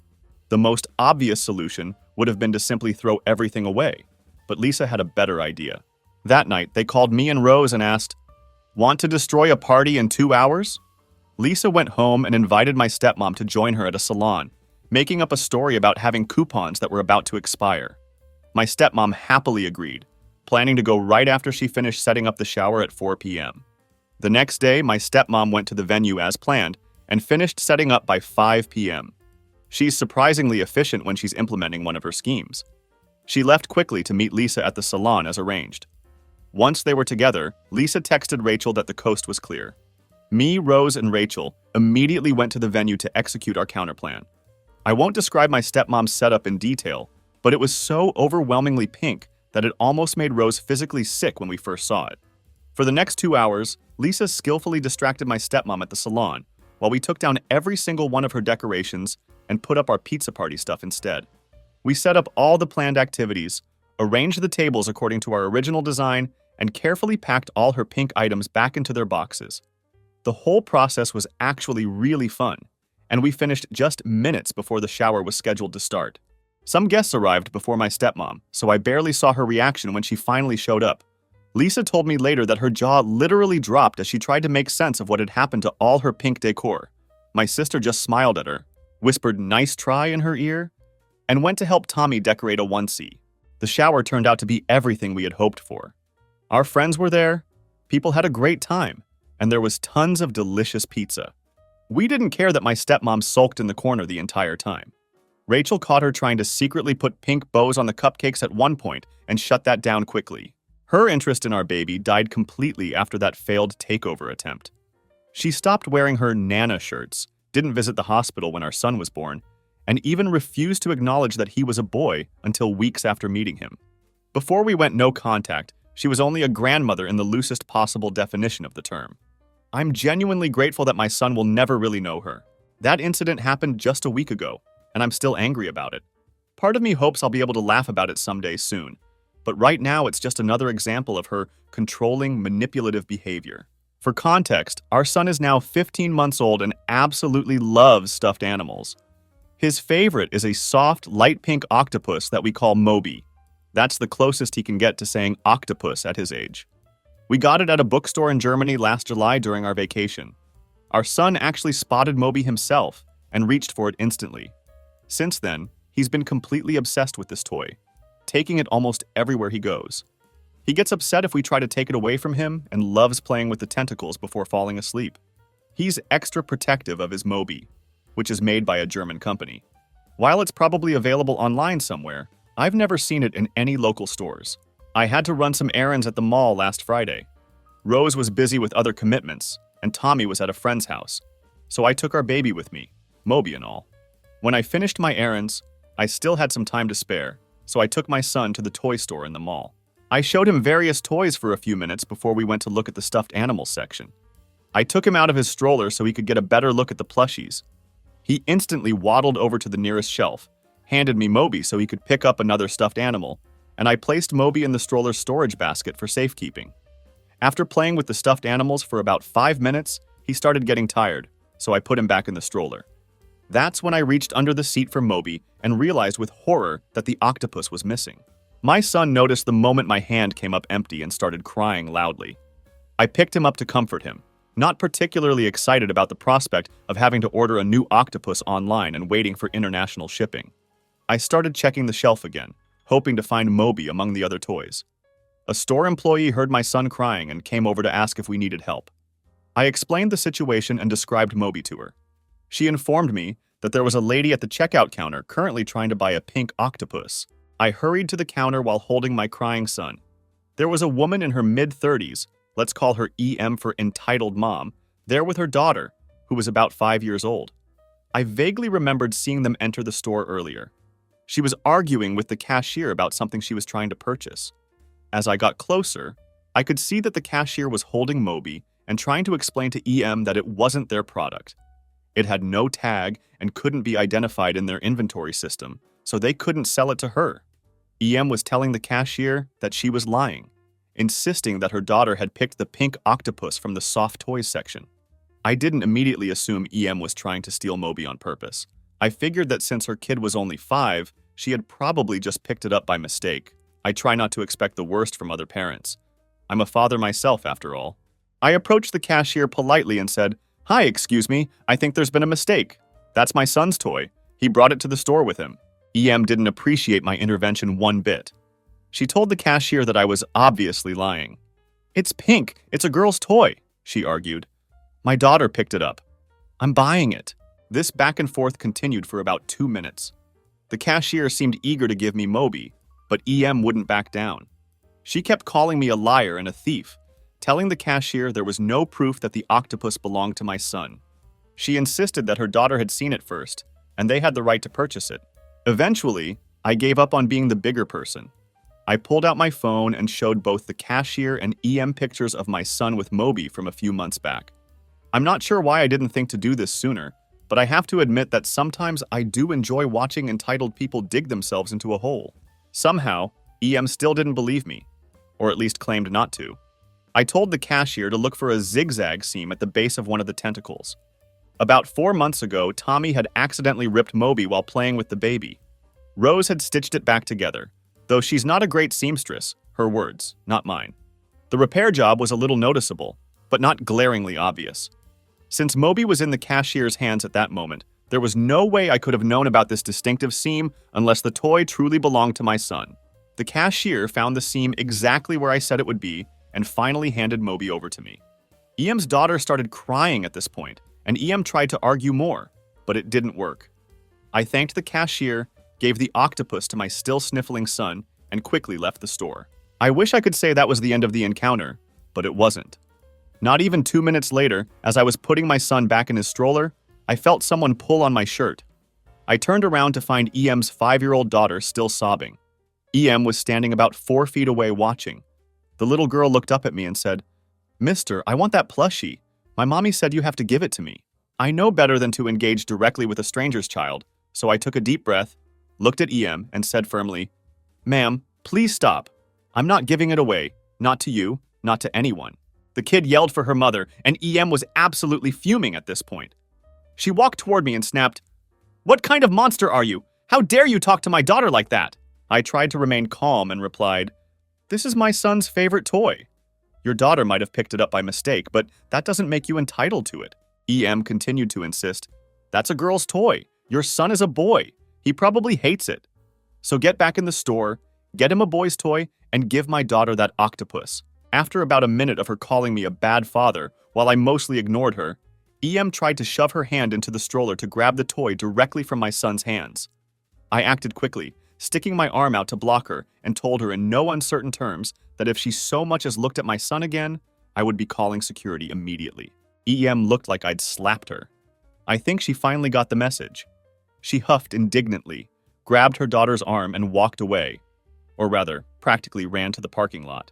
The most obvious solution would have been to simply throw everything away, but Lisa had a better idea. That night, they called me and Rose and asked, "Want to destroy a party in 2 hours?" Lisa went home and invited my stepmom to join her at a salon, making up a story about having coupons that were about to expire. My stepmom happily agreed, planning to go right after she finished setting up the shower at 4 p.m. The next day, my stepmom went to the venue as planned and finished setting up by 5 p.m. She's surprisingly efficient when she's implementing one of her schemes. She left quickly to meet Lisa at the salon as arranged. Once they were together, Lisa texted Rachel that the coast was clear. Me, Rose, and Rachel immediately went to the venue to execute our counterplan. I won't describe my stepmom's setup in detail, but it was so overwhelmingly pink that it almost made Rose physically sick when we first saw it. For the next 2 hours, Lisa skillfully distracted my stepmom at the salon while we took down every single one of her decorations and put up our pizza party stuff instead. We set up all the planned activities, arranged the tables according to our original design, and carefully packed all her pink items back into their boxes. The whole process was actually really fun, and we finished just minutes before the shower was scheduled to start. Some guests arrived before my stepmom, so I barely saw her reaction when she finally showed up. Lisa told me later that her jaw literally dropped as she tried to make sense of what had happened to all her pink decor. My sister just smiled at her, whispered "nice try" in her ear, and went to help Tommy decorate a onesie. The shower turned out to be everything we had hoped for. Our friends were there, people had a great time, and there was tons of delicious pizza. We didn't care that my stepmom sulked in the corner the entire time. Rachel caught her trying to secretly put pink bows on the cupcakes at one point and shut that down quickly. Her interest in our baby died completely after that failed takeover attempt. She stopped wearing her Nana shirts, didn't visit the hospital when our son was born, and even refused to acknowledge that he was a boy until weeks after meeting him. Before we went no contact, she was only a grandmother in the loosest possible definition of the term. I'm genuinely grateful that my son will never really know her. That incident happened just a week ago, and I'm still angry about it. Part of me hopes I'll be able to laugh about it someday soon, but right now it's just another example of her controlling, manipulative behavior. For context, our son is now 15 months old and absolutely loves stuffed animals. His favorite is a soft, light pink octopus that we call Moby. That's the closest he can get to saying octopus at his age. We got it at a bookstore in Germany last July during our vacation. Our son actually spotted Moby himself and reached for it instantly. Since then, he's been completely obsessed with this toy, taking it almost everywhere he goes. He gets upset if we try to take it away from him and loves playing with the tentacles before falling asleep. He's extra protective of his Moby, which is made by a German company. While it's probably available online somewhere, I've never seen it in any local stores. I had to run some errands at the mall last Friday. Rose was busy with other commitments, and Tommy was at a friend's house, so I took our baby with me, Moby and all. When I finished my errands, I still had some time to spare, so I took my son to the toy store in the mall. I showed him various toys for a few minutes before we went to look at the stuffed animals section. I took him out of his stroller so he could get a better look at the plushies. He instantly waddled over to the nearest shelf, handed me Moby so he could pick up another stuffed animal, and I placed Moby in the stroller's storage basket for safekeeping. After playing with the stuffed animals for about 5 minutes, he started getting tired, so I put him back in the stroller. That's when I reached under the seat for Moby and realized with horror that the octopus was missing. My son noticed the moment my hand came up empty and started crying loudly. I picked him up to comfort him, not particularly excited about the prospect of having to order a new octopus online and waiting for international shipping. I started checking the shelf again, hoping to find Moby among the other toys. A store employee heard my son crying and came over to ask if we needed help. I explained the situation and described Moby to her. She informed me that there was a lady at the checkout counter currently trying to buy a pink octopus. I hurried to the counter while holding my crying son. There was a woman in her mid-30s, let's call her EM for entitled mom, there with her daughter, who was about 5 years old. I vaguely remembered seeing them enter the store earlier. She was arguing with the cashier about something she was trying to purchase. As I got closer, I could see that the cashier was holding Moby and trying to explain to EM that it wasn't their product. It had no tag and couldn't be identified in their inventory system, so they couldn't sell it to her. EM was telling the cashier that she was lying, insisting that her daughter had picked the pink octopus from the soft toys section. I didn't immediately assume EM was trying to steal Moby on purpose. I figured that since her kid was only 5, she had probably just picked it up by mistake. I try not to expect the worst from other parents. I'm a father myself, after all. I approached the cashier politely and said, "Hi, excuse me, I think there's been a mistake. That's my son's toy. He brought it to the store with him." EM didn't appreciate my intervention one bit. She told the cashier that I was obviously lying. "It's pink. It's a girl's toy," she argued. "My daughter picked it up. I'm buying it." This back and forth continued for about 2 minutes. The cashier seemed eager to give me Moby, but EM wouldn't back down. She kept calling me a liar and a thief, telling the cashier there was no proof that the octopus belonged to my son. She insisted that her daughter had seen it first, and they had the right to purchase it. Eventually, I gave up on being the bigger person. I pulled out my phone and showed both the cashier and EM pictures of my son with Moby from a few months back. I'm not sure why I didn't think to do this sooner, but I have to admit that sometimes I do enjoy watching entitled people dig themselves into a hole. Somehow, EM still didn't believe me, or at least claimed not to. I told the cashier to look for a zigzag seam at the base of one of the tentacles. About 4 months ago, Tommy had accidentally ripped Moby while playing with the baby. Rose had stitched it back together, though she's not a great seamstress, her words, not mine. The repair job was a little noticeable, but not glaringly obvious. Since Moby was in the cashier's hands at that moment, there was no way I could have known about this distinctive seam unless the toy truly belonged to my son. The cashier found the seam exactly where I said it would be and finally handed Moby over to me. EM's daughter started crying at this point, and EM tried to argue more, but it didn't work. I thanked the cashier, gave the octopus to my still sniffling son, and quickly left the store. I wish I could say that was the end of the encounter, but it wasn't. Not even 2 minutes later, as I was putting my son back in his stroller, I felt someone pull on my shirt. I turned around to find EM's 5-year-old daughter still sobbing. EM was standing about 4 feet away watching. The little girl looked up at me and said, "Mister, I want that plushie. My mommy said you have to give it to me." I know better than to engage directly with a stranger's child, so I took a deep breath, looked at EM, and said firmly, "Ma'am, please stop. I'm not giving it away. Not to you, not to anyone." The kid yelled for her mother, and EM was absolutely fuming at this point. She walked toward me and snapped, "What kind of monster are you? How dare you talk to my daughter like that?" I tried to remain calm and replied, "This is my son's favorite toy. Your daughter might have picked it up by mistake, but that doesn't make you entitled to it." EM continued to insist, "That's a girl's toy. Your son is a boy. He probably hates it. So get back in the store, get him a boy's toy, and give my daughter that octopus." After about a minute of her calling me a bad father, while I mostly ignored her, EM tried to shove her hand into the stroller to grab the toy directly from my son's hands. I acted quickly, sticking my arm out to block her, and told her in no uncertain terms that if she so much as looked at my son again, I would be calling security immediately. EM looked like I'd slapped her. I think she finally got the message. She huffed indignantly, grabbed her daughter's arm, and walked away. Or rather, practically ran to the parking lot.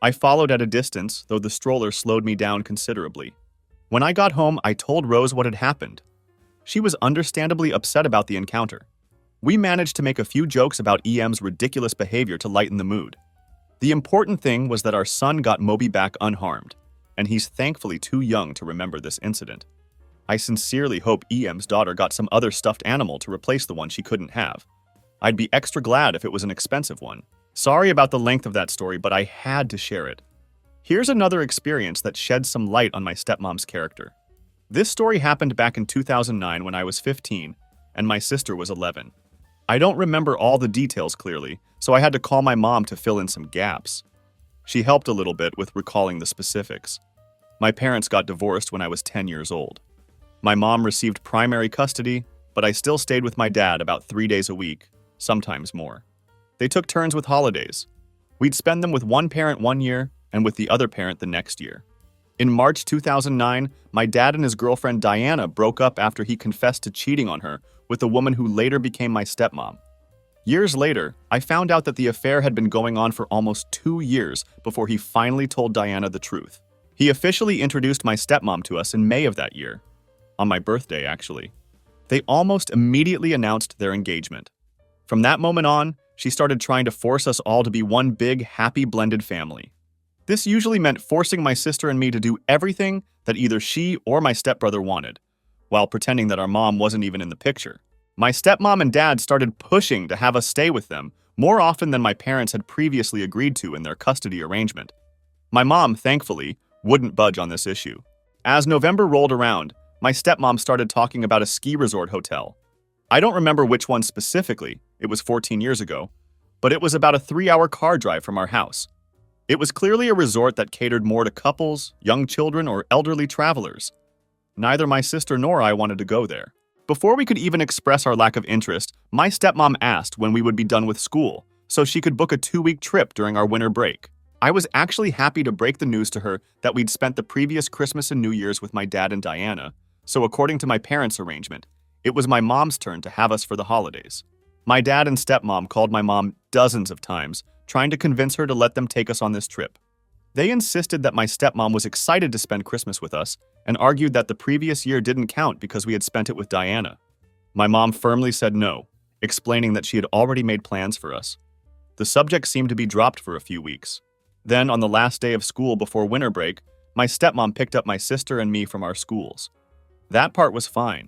I followed at a distance, though the stroller slowed me down considerably. When I got home, I told Rose what had happened. She was understandably upset about the encounter. We managed to make a few jokes about EM's ridiculous behavior to lighten the mood. The important thing was that our son got Moby back unharmed, and he's thankfully too young to remember this incident. I sincerely hope EM's daughter got some other stuffed animal to replace the one she couldn't have. I'd be extra glad if it was an expensive one. Sorry about the length of that story, but I had to share it. Here's another experience that sheds some light on my stepmom's character. This story happened back in 2009 when I was 15 and my sister was 11. I don't remember all the details clearly, so I had to call my mom to fill in some gaps. She helped a little bit with recalling the specifics. My parents got divorced when I was 10 years old. My mom received primary custody, but I still stayed with my dad about 3 days a week, sometimes more. They took turns with holidays. We'd spend them with one parent one year and with the other parent the next year. In March 2009, my dad and his girlfriend Diana broke up after he confessed to cheating on her with a woman who later became my stepmom. Years later, I found out that the affair had been going on for almost 2 years before he finally told Diana the truth. He officially introduced my stepmom to us in May of that year. On my birthday, actually. They almost immediately announced their engagement. From that moment on, she started trying to force us all to be one big, happy, blended family. This usually meant forcing my sister and me to do everything that either she or my stepbrother wanted, while pretending that our mom wasn't even in the picture. My stepmom and dad started pushing to have us stay with them more often than my parents had previously agreed to in their custody arrangement. My mom, thankfully, wouldn't budge on this issue. As November rolled around, my stepmom started talking about a ski resort hotel. I don't remember which one specifically, it was 14 years ago, but it was about a 3-hour car drive from our house. It was clearly a resort that catered more to couples, young children, or elderly travelers. Neither my sister nor I wanted to go there. Before we could even express our lack of interest, my stepmom asked when we would be done with school, so she could book a 2-week trip during our winter break. I was actually happy to break the news to her that we'd spent the previous Christmas and New Year's with my dad and Diana, so according to my parents' arrangement, it was my mom's turn to have us for the holidays. My dad and stepmom called my mom dozens of times, trying to convince her to let them take us on this trip. They insisted that my stepmom was excited to spend Christmas with us and argued that the previous year didn't count because we had spent it with Diana. My mom firmly said no, explaining that she had already made plans for us. The subject seemed to be dropped for a few weeks. Then, on the last day of school before winter break, my stepmom picked up my sister and me from our schools. That part was fine.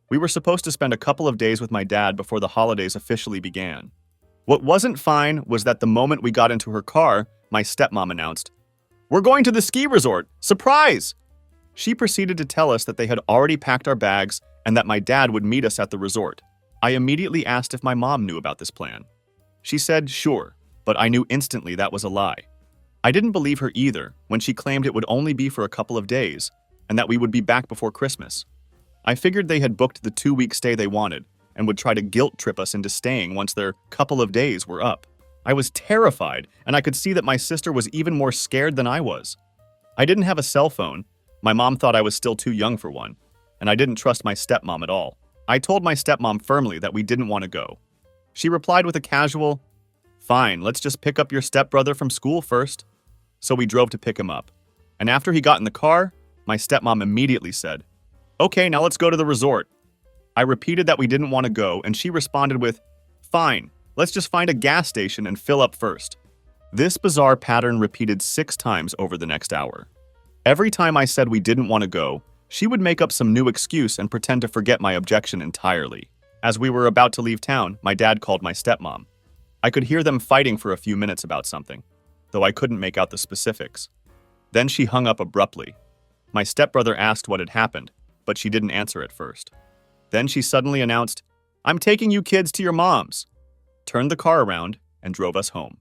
We were supposed to spend a couple of days with my dad before the holidays officially began. What wasn't fine was that the moment we got into her car, my stepmom announced, "We're going to the ski resort! Surprise!" She proceeded to tell us that they had already packed our bags and that my dad would meet us at the resort. I immediately asked if my mom knew about this plan. She said sure, but I knew instantly that was a lie. I didn't believe her either when she claimed it would only be for a couple of days and that we would be back before Christmas. I figured they had booked the 2-week stay they wanted and would try to guilt trip us into staying once their couple of days were up. I was terrified, and I could see that my sister was even more scared than I was. I didn't have a cell phone. My mom thought I was still too young for one, and I didn't trust my stepmom at all. I told my stepmom firmly that we didn't want to go. She replied with a casual, "Fine, let's just pick up your stepbrother from school first." So we drove to pick him up. And after he got in the car, my stepmom immediately said, "Okay, now let's go to the resort." I repeated that we didn't want to go, and she responded with, "Fine, let's just find a gas station and fill up first." This bizarre pattern repeated 6 times over the next hour. Every time I said we didn't want to go, she would make up some new excuse and pretend to forget my objection entirely. As we were about to leave town, my dad called my stepmom. I could hear them fighting for a few minutes about something, though I couldn't make out the specifics. Then she hung up abruptly. My stepbrother asked what had happened, but she didn't answer at first. Then she suddenly announced, "I'm taking you kids to your mom's," turned the car around, and drove us home.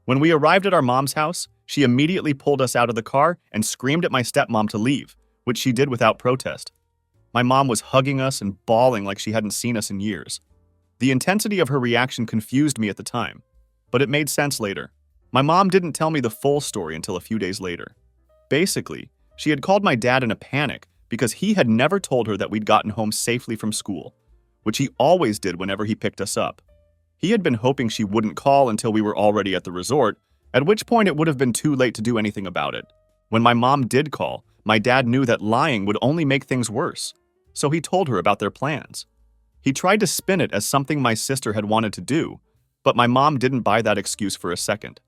When we arrived at our mom's house, she immediately pulled us out of the car and screamed at my stepmom to leave, which she did without protest. My mom was hugging us and bawling like she hadn't seen us in years. The intensity of her reaction confused me at the time, but it made sense later. My mom didn't tell me the full story until a few days later. Basically, she had called my dad in a panic because he had never told her that we'd gotten home safely from school, which he always did whenever he picked us up. He had been hoping she wouldn't call until we were already at the resort, at which point it would have been too late to do anything about it. When my mom did call, my dad knew that lying would only make things worse, so he told her about their plans. He tried to spin it as something my sister had wanted to do, but my mom didn't buy that excuse for a second.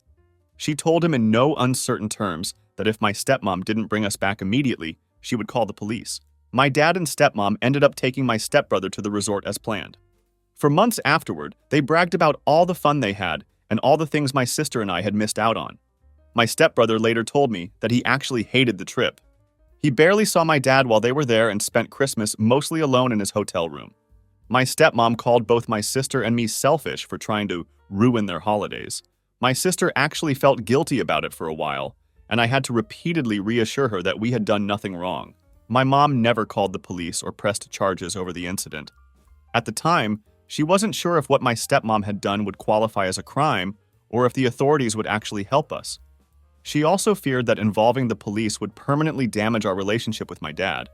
She told him in no uncertain terms that if my stepmom didn't bring us back immediately, she would call the police. My dad and stepmom ended up taking my stepbrother to the resort as planned. For months afterward, they bragged about all the fun they had and all the things my sister and I had missed out on. My stepbrother later told me that he actually hated the trip. He barely saw my dad while they were there and spent Christmas mostly alone in his hotel room. My stepmom called both my sister and me selfish for trying to ruin their holidays. My sister actually felt guilty about it for a while, and I had to repeatedly reassure her that we had done nothing wrong. My mom never called the police or pressed charges over the incident. At the time, she wasn't sure if what my stepmom had done would qualify as a crime or if the authorities would actually help us. She also feared that involving the police would permanently damage our relationship with my dad,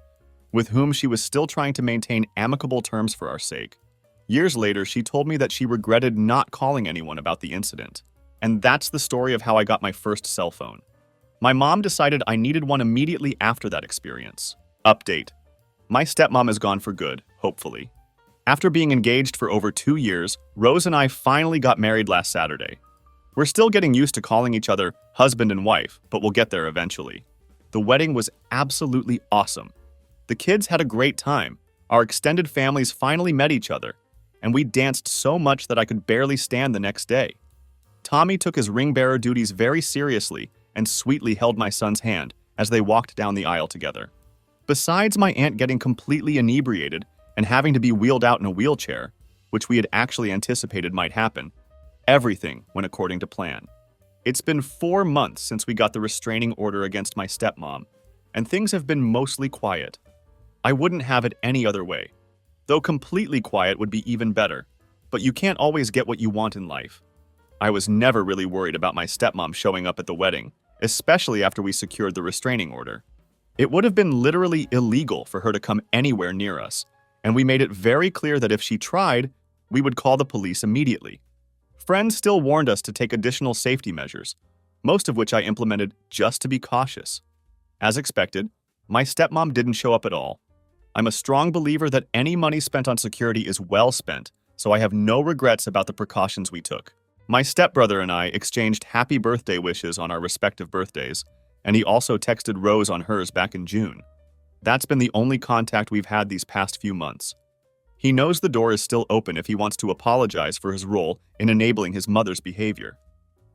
with whom she was still trying to maintain amicable terms for our sake. Years later, she told me that she regretted not calling anyone about the incident. And that's the story of how I got my first cell phone. My mom decided I needed one immediately after that experience. Update. My stepmom is gone for good, hopefully. After being engaged for over 2 years, Rose and I finally got married last Saturday. We're still getting used to calling each other husband and wife, but we'll get there eventually. The wedding was absolutely awesome. The kids had a great time. Our extended families finally met each other, and we danced so much that I could barely stand the next day. Tommy took his ring bearer duties very seriously and sweetly held my son's hand as they walked down the aisle together. Besides my aunt getting completely inebriated and having to be wheeled out in a wheelchair, which we had actually anticipated might happen, everything went according to plan. It's been 4 months since we got the restraining order against my stepmom, and things have been mostly quiet. I wouldn't have it any other way. Though completely quiet would be even better, but you can't always get what you want in life. I was never really worried about my stepmom showing up at the wedding, especially after we secured the restraining order. It would have been literally illegal for her to come anywhere near us, and we made it very clear that if she tried, we would call the police immediately. Friends still warned us to take additional safety measures, most of which I implemented just to be cautious. As expected, my stepmom didn't show up at all. I'm a strong believer that any money spent on security is well spent, so I have no regrets about the precautions we took. My stepbrother and I exchanged happy birthday wishes on our respective birthdays, and he also texted Rose on hers back in June. That's been the only contact we've had these past few months. He knows the door is still open if he wants to apologize for his role in enabling his mother's behavior.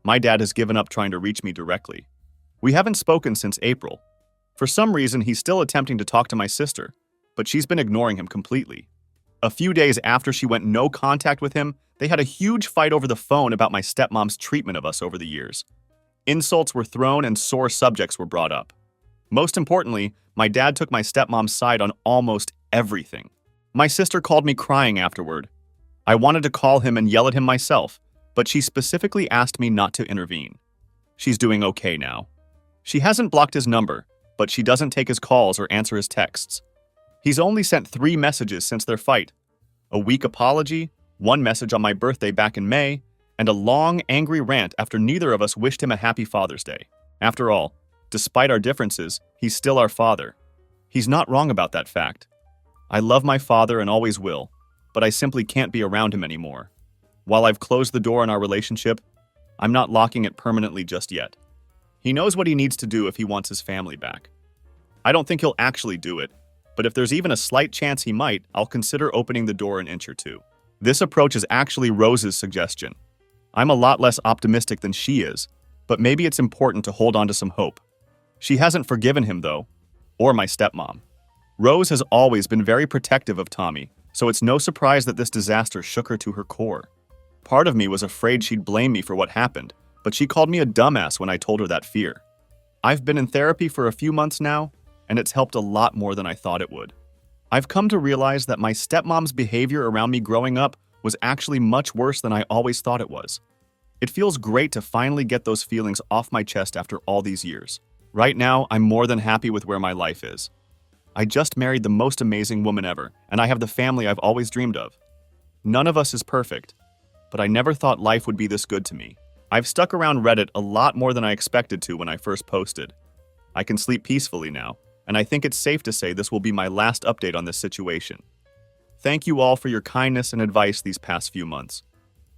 My dad has given up trying to reach me directly. We haven't spoken since April. For some reason, he's still attempting to talk to my sister, but she's been ignoring him completely. A few days after she went no contact with him, they had a huge fight over the phone about my stepmom's treatment of us over the years. Insults were thrown and sore subjects were brought up. Most importantly, my dad took my stepmom's side on almost everything. My sister called me crying afterward. I wanted to call him and yell at him myself, but she specifically asked me not to intervene. She's doing okay now. She hasn't blocked his number, but she doesn't take his calls or answer his texts. He's only sent 3 messages since their fight. A weak apology, 1 message on my birthday back in May, and a long, angry rant after neither of us wished him a happy Father's Day. After all, despite our differences, he's still our father. He's not wrong about that fact. I love my father and always will, but I simply can't be around him anymore. While I've closed the door on our relationship, I'm not locking it permanently just yet. He knows what he needs to do if he wants his family back. I don't think he'll actually do it, but if there's even a slight chance he might, I'll consider opening the door an inch or two. This approach is actually Rose's suggestion. I'm a lot less optimistic than she is, but maybe it's important to hold on to some hope. She hasn't forgiven him, though, or my stepmom. Rose has always been very protective of Tommy, so it's no surprise that this disaster shook her to her core. Part of me was afraid she'd blame me for what happened, but she called me a dumbass when I told her that fear. I've been in therapy for a few months now, and it's helped a lot more than I thought it would. I've come to realize that my stepmom's behavior around me growing up was actually much worse than I always thought it was. It feels great to finally get those feelings off my chest after all these years. Right now, I'm more than happy with where my life is. I just married the most amazing woman ever, and I have the family I've always dreamed of. None of us is perfect, but I never thought life would be this good to me. I've stuck around Reddit a lot more than I expected to when I first posted. I can sleep peacefully now, and I think it's safe to say this will be my last update on this situation. Thank you all for your kindness and advice these past few months.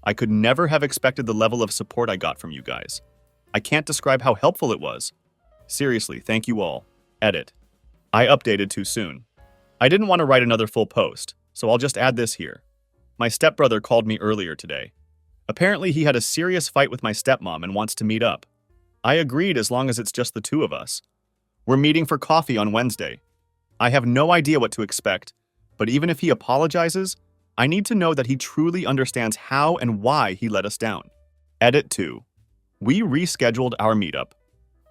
I could never have expected the level of support I got from you guys. I can't describe how helpful it was. Seriously, thank you all. Edit. I updated too soon. I didn't want to write another full post, so I'll just add this here. My stepbrother called me earlier today. Apparently he had a serious fight with my stepmom and wants to meet up. I agreed as long as it's just the two of us. We're meeting for coffee on Wednesday. I have no idea what to expect, but even if he apologizes, I need to know that he truly understands how and why he let us down. Edit 2. We rescheduled our meetup.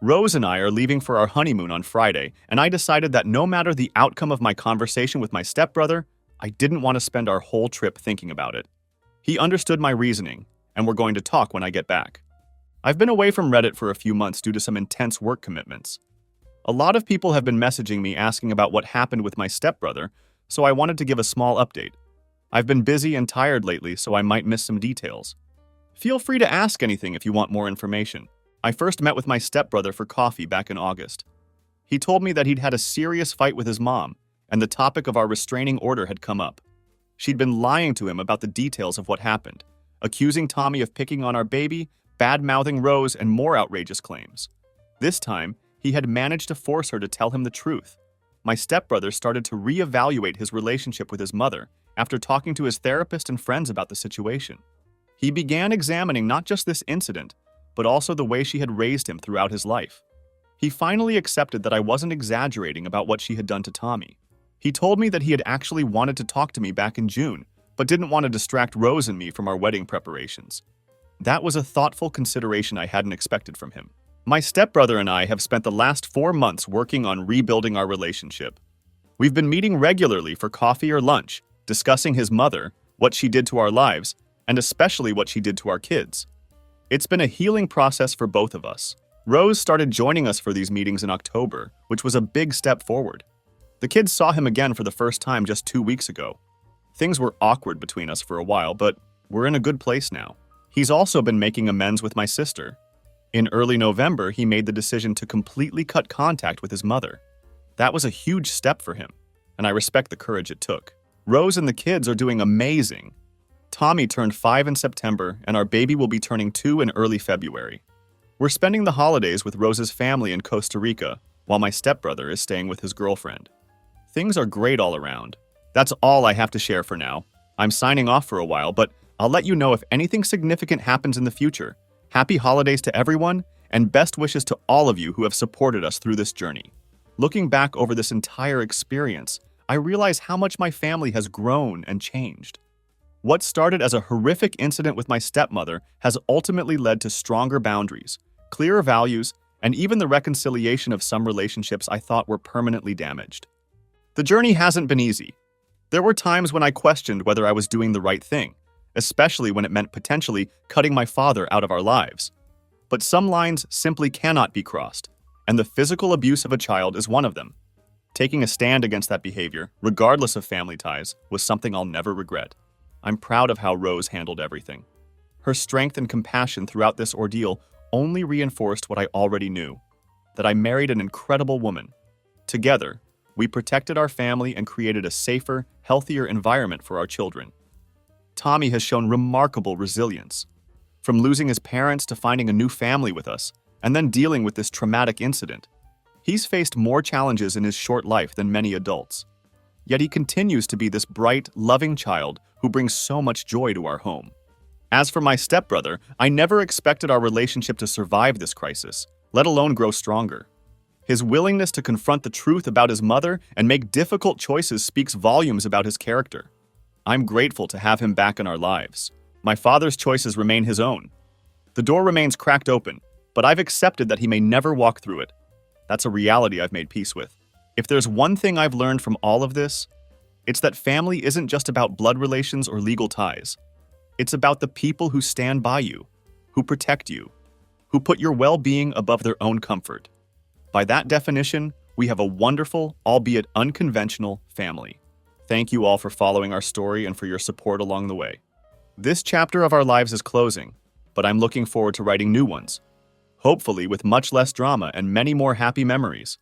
Rose and I are leaving for our honeymoon on Friday, and I decided that no matter the outcome of my conversation with my stepbrother, I didn't want to spend our whole trip thinking about it. He understood my reasoning, and we're going to talk when I get back. I've been away from Reddit for a few months due to some intense work commitments. A lot of people have been messaging me asking about what happened with my stepbrother, so I wanted to give a small update. I've been busy and tired lately, so I might miss some details. Feel free to ask anything if you want more information. I first met with my stepbrother for coffee back in August. He told me that he'd had a serious fight with his mom, and the topic of our restraining order had come up. She'd been lying to him about the details of what happened, accusing Tommy of picking on our baby, bad-mouthing Rose, and more outrageous claims. This time, he had managed to force her to tell him the truth. My stepbrother started to reevaluate his relationship with his mother after talking to his therapist and friends about the situation. He began examining not just this incident, but also the way she had raised him throughout his life. He finally accepted that I wasn't exaggerating about what she had done to Tommy. He told me that he had actually wanted to talk to me back in June, but didn't want to distract Rose and me from our wedding preparations. That was a thoughtful consideration I hadn't expected from him. My stepbrother and I have spent the last 4 months working on rebuilding our relationship. We've been meeting regularly for coffee or lunch, discussing his mother, what she did to our lives, and especially what she did to our kids. It's been a healing process for both of us. Rose started joining us for these meetings in October, which was a big step forward. The kids saw him again for the first time just 2 weeks ago. Things were awkward between us for a while, but we're in a good place now. He's also been making amends with my sister. In early November, he made the decision to completely cut contact with his mother. That was a huge step for him, and I respect the courage it took. Rose and the kids are doing amazing. Tommy turned 5 in September, and our baby will be turning 2 in early February. We're spending the holidays with Rose's family in Costa Rica, while my stepbrother is staying with his girlfriend. Things are great all around. That's all I have to share for now. I'm signing off for a while, but I'll let you know if anything significant happens in the future. Happy holidays to everyone, and best wishes to all of you who have supported us through this journey. Looking back over this entire experience, I realize how much my family has grown and changed. What started as a horrific incident with my stepmother has ultimately led to stronger boundaries, clearer values, and even the reconciliation of some relationships I thought were permanently damaged. The journey hasn't been easy. There were times when I questioned whether I was doing the right thing, especially when it meant potentially cutting my father out of our lives. But some lines simply cannot be crossed, and the physical abuse of a child is one of them. Taking a stand against that behavior, regardless of family ties, was something I'll never regret. I'm proud of how Rose handled everything. Her strength and compassion throughout this ordeal only reinforced what I already knew, that I married an incredible woman. Together, we protected our family and created a safer, healthier environment for our children. Tommy has shown remarkable resilience. From losing his parents to finding a new family with us, and then dealing with this traumatic incident, he's faced more challenges in his short life than many adults. Yet he continues to be this bright, loving child who brings so much joy to our home. As for my stepbrother, I never expected our relationship to survive this crisis, let alone grow stronger. His willingness to confront the truth about his mother and make difficult choices speaks volumes about his character. I'm grateful to have him back in our lives. My father's choices remain his own. The door remains cracked open, but I've accepted that he may never walk through it. That's a reality I've made peace with. If there's one thing I've learned from all of this, it's that family isn't just about blood relations or legal ties. It's about the people who stand by you, who protect you, who put your well-being above their own comfort. By that definition, we have a wonderful, albeit unconventional, family. Thank you all for following our story and for your support along the way. This chapter of our lives is closing, but I'm looking forward to writing new ones, hopefully with much less drama and many more happy memories.